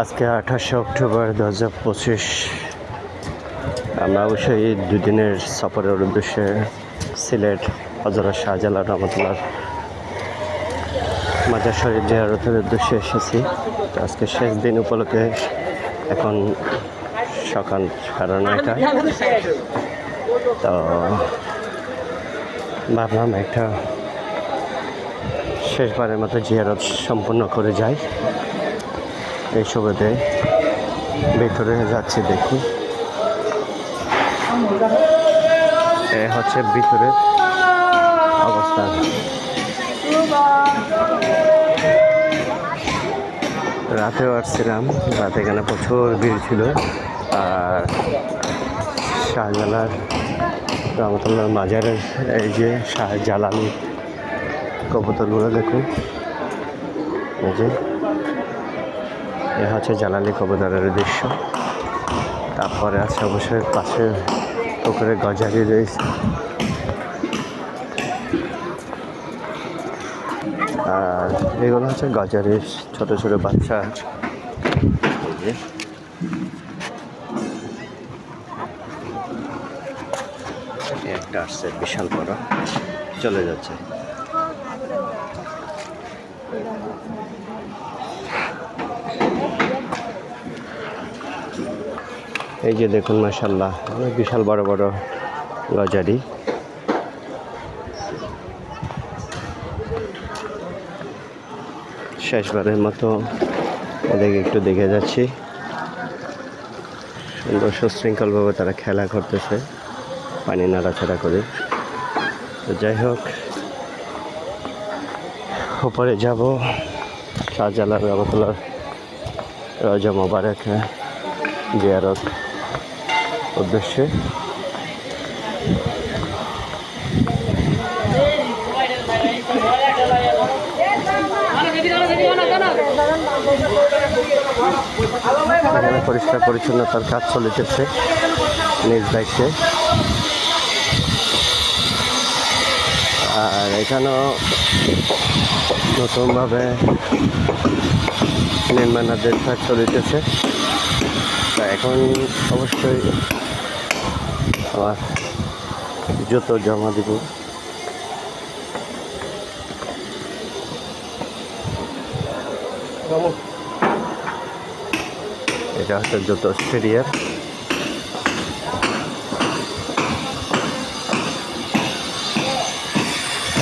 আজকে 28 অক্টোবর 2025। আমরা অবশ্যই এই দুদিনের সফরের উদ্দেশ্যে সিলেট হযরত শাহজালাল রহমতুল্লাহ মাজার শরীফ জিয়ারতের উদ্দেশ্যে এসেছি। তো আজকে শেষ দিন উপলক্ষে এখন সকাল 9:30। তো ভাবলাম একটা শেষবারের মতো জিয়ারত সম্পূর্ণ করে যাই। এই সুবাদে ভেতরে যাচ্ছি, দেখি এ হচ্ছে ভিতরের অবস্থা। রাতেও আসছিলাম, রাতে এখানে প্রচুর ভিড় ছিল। আর শাহজালাল রহমতুল্লাহ মাজারের এই যে শাহজালালি কবুতরগুলো দেখুন, এই যে এ হচ্ছে জালালি কবুতরের দৃশ্য। তারপরে আছে অবশ্যই পাশে পুকুরে গজারি রয়েছে। আর এগুলো হচ্ছে গজারির ছোট ছোট বাচ্চা। একটা আসছে বিশাল বড়, চলে যাচ্ছে। এই যে দেখুন, মাশাআল্লাহ বিশাল বড় বড় গজারি। শেষবারের মতো এদিকে একটু দেখে যাচ্ছি। সুন্দর সুশৃঙ্খলভাবে তারা খেলা করতেছে, পানি নাড়াচাড়া করে। তো যাই হোক, উপরে যাব শাহজালাল রহমতুল্লাহ রওজা মোবারক জিয়ারত উদ্দেশ্যে। পরিষ্কার পরিচ্ছন্নতার কাজ চলিতেছে নিজ দায়িত্বে। আর এখানেও নতুনভাবে নির্মাণাধীন কাজ চলিতেছে। তা এখন অবশ্যই আমার জুতো জমা দিব। এটা হচ্ছে জুতো স্টেডিয়াম।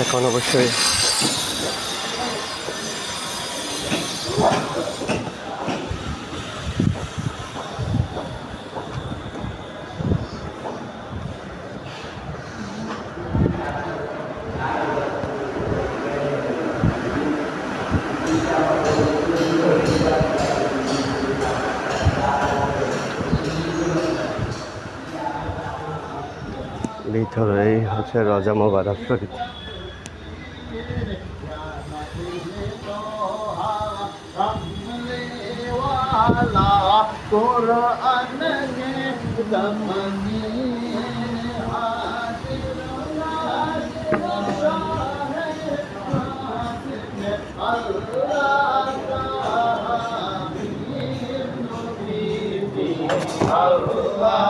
এখন অবশ্যই ভিতরেই হচ্ছে রওজা মোবারক শরীফ। Allah